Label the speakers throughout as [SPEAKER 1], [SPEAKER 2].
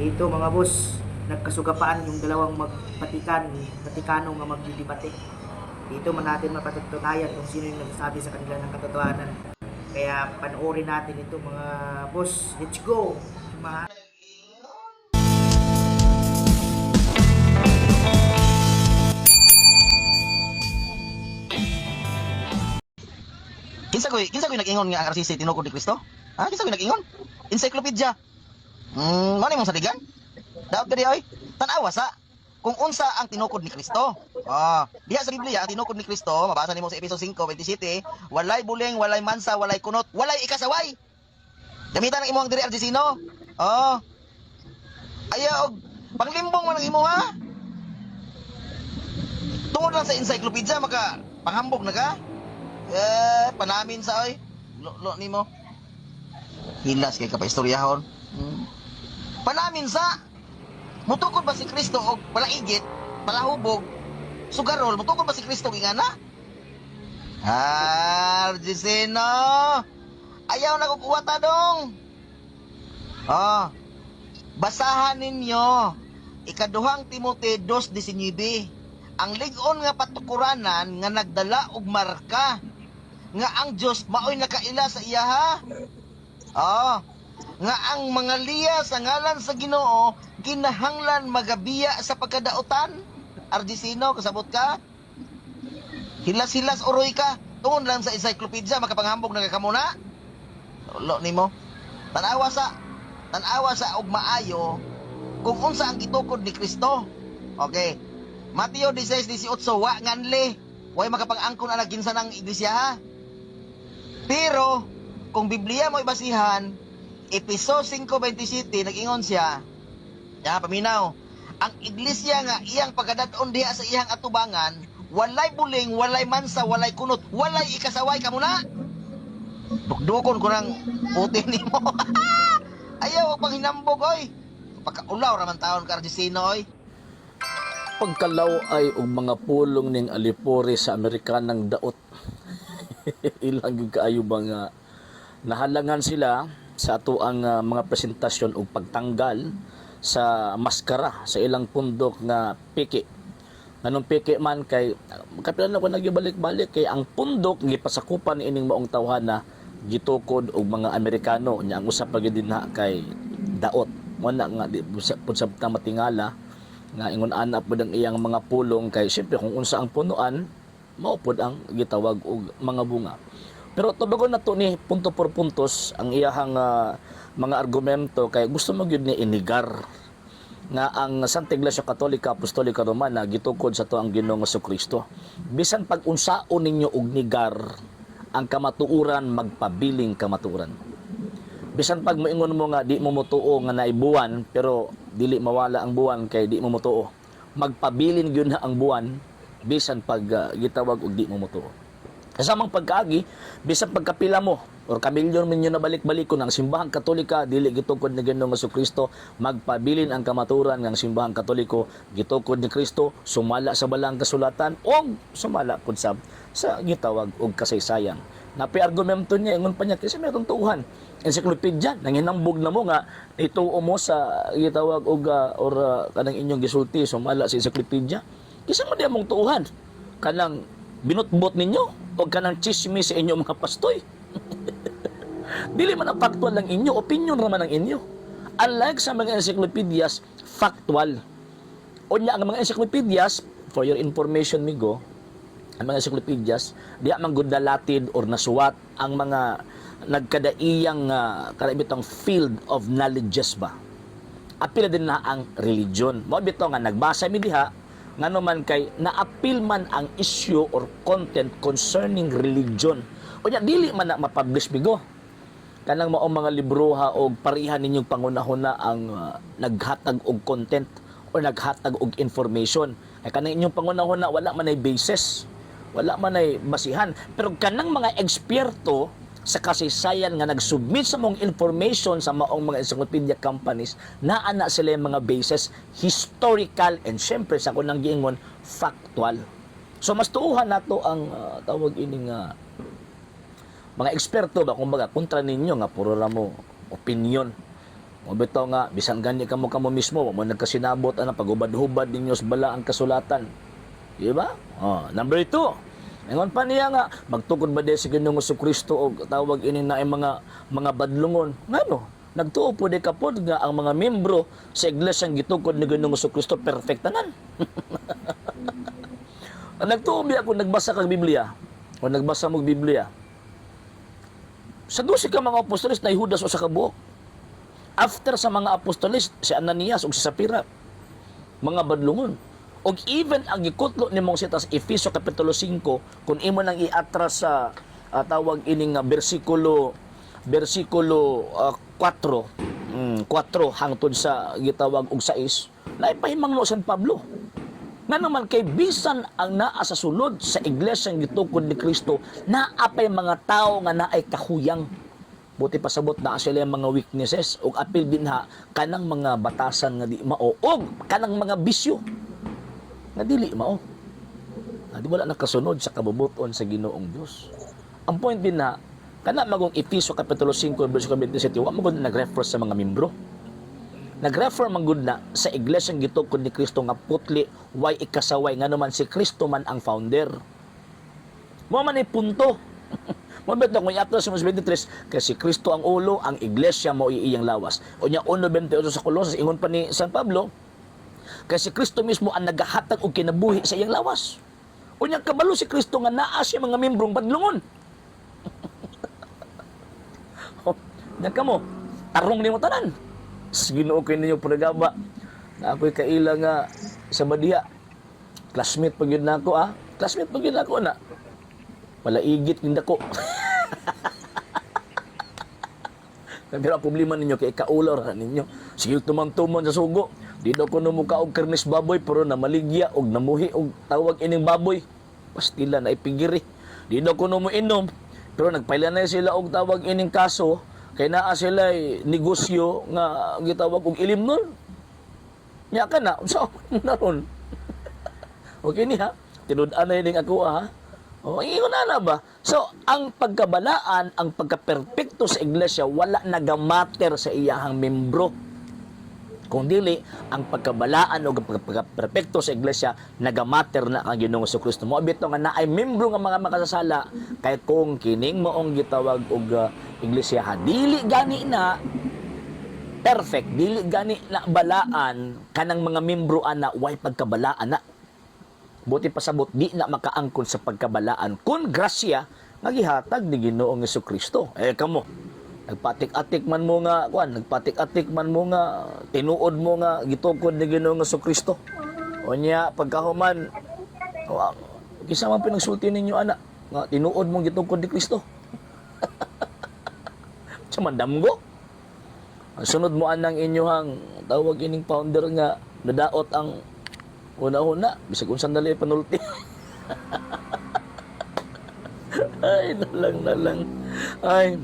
[SPEAKER 1] Dito mga boss, nagkasugapaan yung dalawang Vatikano nga magdidebate. Dito man natin mapatutunayan kung sino yung nagsabi sa kanila ng katotohanan. Kaya panoorin natin ito mga boss. Let's go!
[SPEAKER 2] Kinsa koy nag-ingon nga ang RCC tinukod ni Kristo? Ha? Kinsa koy nag-ingon? Encyclopedia. Mano imong saligan? Daot ka di oy. Tan-awa sa kung unsa ang tinukod ni Kristo. Diha sa Biblia ang tinukod ni Kristo, mabasa nimo sa Efeso 5:27, walay buling, walay mansa, walay kunot, walay ikasaway. Gamitan ang imong diri RCC no? Ayaw og panglimbong man ang imo ha. Tungod lang sa encyclopedia maka panghambog na ka. Panamin sa oy. Lo nimo. Hilas kay ka pa istoryahon. Panamin sa mutukod ba si Kristo og palaigit, palahubog, sugarol, mutukod ba si Kristo ingana? Argisino. Ayaw na kukuwata dong. Basahan ninyo ikaduhang Timote 2:19. Ang lig-on nga patukuranan nga nagdala og marka nga ang Dios maoy nakaila sa iya ha. Nga ang mga liya sa ngalan sa Ginoo kinahanglan magabiya sa pagkadaotan. Argisino, kasabot ka? Hilas-hilas uroy ka. Tungod lang sa encyclopedia makapanghambog na kamuna. Lo nimo. Tanawa sa og maayo kung unsa ang gitukod ni Kristo. Okay. Mateo 16:18 wa nganli. Way makapang-angkon ang ginsa ng iglesia ha. Pero kung Biblia mo ibasihan, Efeso 5:27 nag-ingon siya. Paminaw. Ang iglesia nga iyang pagkadad-on diha sa iyang atubangan, walay buling, walay mansa, walay kunot, walay ikasaway kamuna. Dukdukon ko ng puti nimo. Ayaw og panghinambog oy. Pagkaulaw raman taon ka Argesino oy.
[SPEAKER 3] Pagkalaw ay og mga pulong ning alipore sa Amerikanang daot. Ilang yung kaayo mga nahalangan sila sa ato ang mga presentasyon o pagtanggal sa maskara sa ilang pundok nga piki. Anong piki man kay kapilan ko nagibalik-balik kay ang pundok gipasakupan ining maong tawhana gitukod og mga Amerikano nya ang usa pa gyud dinha kay daot. Wala nga di pud sabta matingala nga ingon ana pud ang iyang mga pulong kay syempre kung unsa ang punuan mao pud ang gitawag og mga bunga. Pero tubagon na to ni punto por puntos ang iyahang mga argumento kay gusto mo gyud ni inigar nga ang Santa Iglesia Katolika Apostolika Romana gitukod sa to ang Ginoong Jesucristo. Bisan pag unsaon ninyo og nigar ang kamatuoran magpabiling kamatuoran. Bisan pag moingon mo nga di mo motuo nga naibuwan pero dili mawala ang buwan kay di mo motuo. Magpabilin gyud na ang buwan bisan pag gitawag og di mo motuo. Kasamang pagkaagi, bisan pagkapila mo or kamilyon minyo na balik-balik ko ng simbahang Katolika dili gitukod ni Ginoong Jesucristo, magpabilin ang kamaturan ng simbahang Katoliko gitukod ni Kristo, sumala sa balang kasulatan o sumala pud sa gitawag og kasaysayan. Napi-argumento niya ingon pa niya kasi mayroong tuuhan. Encyclopedia nanginambog na mo nga ituo mo sa gitawag og kanang inyong gisulti sumala sa encyclopedia. Kisa mo di mong tuuhan kanang binutbot ninyo o kanang chismis sa inyo mga pastoy. Dili man ang factual lang inyo, opinion raman ang inyo. Unlike sa mga encyclopedias, factual. O niya, ang mga encyclopedias, for your information, migo, ang mga encyclopedias, diya man gud nalatid or nasuwat ang mga nagkadaiyang karibitang field of knowledges ba. Apil din na ang religion. Mo bitaw nga nagbasa mi diha ngano man kay naapil man ang issue or content concerning religion. O nya dili man na mapublish bigo. Kanang mao mga libroha og parihan ninyong pangunahuna ang naghatag og content o naghatag og information. Ay kanang inyong pangunahuna wala man ay basis, wala man ay basihan. Pero kanang mga eksperto sa kasaysayan nga nagsubmit sa mong information sa maong mga encyclopedia companies na ana sila yung mga basis historical and syempre sa kunang giingon factual. So mas tuuhan nato ang tawag ining mga eksperto ba kumbaga kontra ninyo nga puro ra mo opinion Mo bitaw nga bisan gani kamo mismo mo nagkasinabot ana pagubad-hubad ninyo sa bala ang kasulatan. Di ba? Number 2. Ingon pa niya nga magtukod ba di si Ginoong Jesucristo og tawag ini na ay mga badlungon. Ngano? Nagtuo po di kapod nga ang mga membro sa iglesyang gitukod ni Ginoong Jesucristo perfectanan. Nagtuo biya ako nagbasa kag Biblia o nagbasa mo Biblia. Sa 12 ka mga apostoles na Judas o sa kabuok. After sa mga apostoles, si Ananias o si Sapira, mga badlungon. O even ang gikutlo ni mong sitas Efeso Kapitulo 5, kung imo nang iatras sa tawag ining versikulo 4, 4 hangtod sa gitawag og 6, na ipahimangno San Pablo. Nga naman kay bisan ang naa sa sulod sa iglesyang gitukod ni Kristo, naapay mga tao nga naay kahuyang. Buti pasabot na sila yung mga weaknesses o apil din ha kanang mga batasan nga di mao o kanang mga bisyo nga dili mao. Di wala nakasunod sa kabubuton sa Ginoong Dios. Ang point din na kana magong Efeso Kapitulo 5 versikulo 27 wa mo nag-refer sa mga membro. Nag-refer man gud na sa iglesyang gitukod ni Kristo nga putli way ikasaway nga naman si Kristo man ang founder. Mo man ay punto. Mabit na kung i-apto sa 23, kasi Kristo ang ulo, ang iglesia mo iiyang lawas. O niya 1:28 sa Colossus, ingon pa ni San Pablo, kasi Kristo mismo ang nagahatag og kinabuhi sa iyang lawas. O niya kabalo si Kristo nga naa siya mga membrong badlungon. Nagka mo, tarong ni mo tanan. Ginoo kay ninyo pagaba. Na ako'y kaila nga sa Badia. Classmate pag yun na ako, Classmate pag yun na ako, na. Wala igit ninda ko. Pero ang problema ninyo kay ikaulaw ninyo. Sige tumang-tumon sa sugo. Di daw ko numuka og karnis baboy pero namaligya og namuhi og tawag ining baboy. Pastila na ipigiri. Di daw ko inom pero nagpaila na sila og tawag ining kaso kay naa sila negosyo nga gitawag og ilimnon. Nya ka na unsa naron? Okay ni ha. Tinud-an na ining ako ha. Ingon na ba? So, ang pagkabalaan, ang pagkaperpekto sa iglesia, wala nagamater sa iyahang membro. Kung dili, ang pagkabalaan o pagkaperpekto sa iglesia, nagamater na ang Ginoong Jesucristo. Mo abito nga na ay membro nga mga makasasala, kay kung kining moong gitawag og iglesia, dili gani na perfect, dili gani na balaan, kanang mga membro ana, way pagkabalaan na. Buti pasabot di na makaangkon sa pagkabalaan kun grasya nga gihatag ni Ginoong Jesucristo. Kamo nagpatik-atik man mo nga nagpatik-atik man mo nga tinuod mo nga gitukod ni Ginoong Jesucristo. Unya pagkahuman kisa man pinagsulti ninyo ana nga tinuod mo gitukod ni Kristo. Samandamgo. Sunod mo anang inyohang tawag ining founder nga nadaot ang una-una, bisag kung sandali panulti. Ay, nalang. Ay,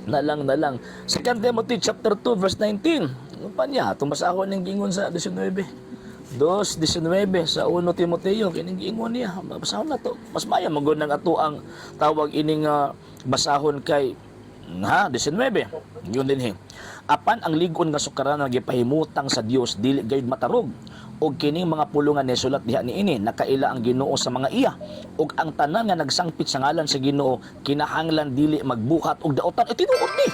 [SPEAKER 3] nalang. 2 Timothy chapter 2 verse 19. Ano pa niya? Tumasa ako ng gingon sa 19. 2:19 sa 1 Timoteo kining gingon niya. Basahon na to. Mas maya magud nang ato ang tawag ining basahon kay 19. Yun din apan ang ligon nga sukaran nga gipahimutang sa Dios dili gayud matarog og kining mga pulongan ni sulat diha niini nakaila ang Ginoo sa mga iya ug ang tanan nga nagsangpit sa ngalan sa Ginoo kinahanglan dili magbuhat og daotan tinuod ni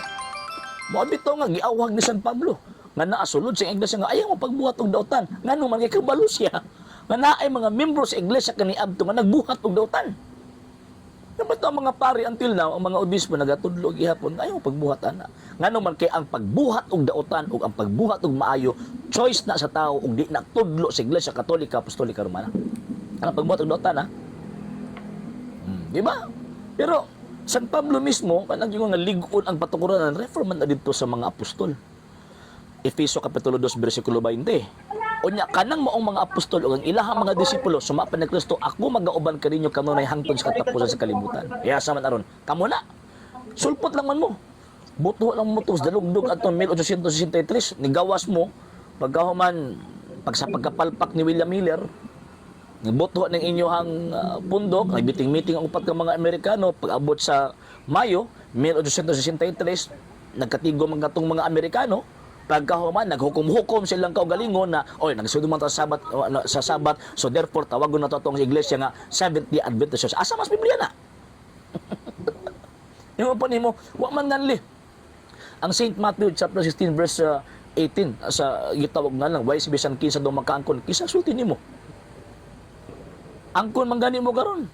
[SPEAKER 3] moabito nga giawhag ni San Pablo nga naa sulod sa iglesia nga ayaw mo pagbuhat og daotan ngano man kay kabalo siya nga naay mga membro sa iglesia kaniadto nga nagbuhat og daotan. Dapat ang mga pari until now, ang mga obispo nagatudlo gihapon ayaw pagbuhat ana. Ngano man kay ang pagbuhat og daotan ug ang pagbuhat og maayo choice na sa tao ug di na tudlo sa Iglesia Katolika Apostolika Romana. Ang pagbuhat og daotan di ba? Pero San Pablo mismo kanang nga lig-on ang patukuran reforman na didto sa mga apostol. Efeso Kapitulo 2 versikulo 20. Unya kanang maong mga apostol ug ang ilahang mga disipulo sumapan ni Kristo ako magauban kaninyo kanunay hangtod sa katapusan sa kalibutan. Yasa man aron. Kamo na. Sulpot lang man mo. Buto lang mo tos dalugdog atong 1863 ni gawas mo pagkahuman sa pagkapalpak ni William Miller nibuto ning inyohang pundok nagbiting-meeting ang upat ka mga Amerikano pag-abot sa Mayo 1863 nagkatigo man katong mga Amerikano pagkahuman naghukom-hukom silang kaugalingon na oy nagsudo man ta sa sabat so therefore tawagon na to atong iglesia nga Seventh-day Adventist Church. Asa mas Biblia na? Yung pa nimo wa man nganli. Ang St. Matthew chapter 16 verse 18 sa gitawag nga lang why si bisan kinsa daw makaangkon kisa sulti nimo. Angkon man gani mo karon.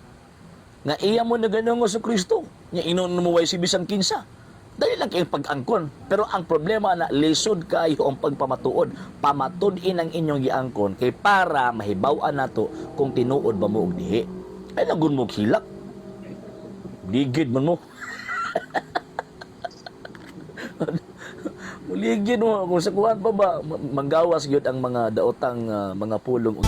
[SPEAKER 3] Nga iya mo na ganun sa Kristo. Nya inon mo why si bisan kinsa. Dali lang kayong pag-angkon. Pero ang problema na lisod kayo ang pagpamatuod. Pamatud-in ang inyong giangkon kay para mahibaw-an nato kung tinuod ba mo og dihi. Ay nagun mo hilak. Digid man mo. Muligid mo kung sa kuwan pa ba manggawas gyud ang mga daotang mga pulong ug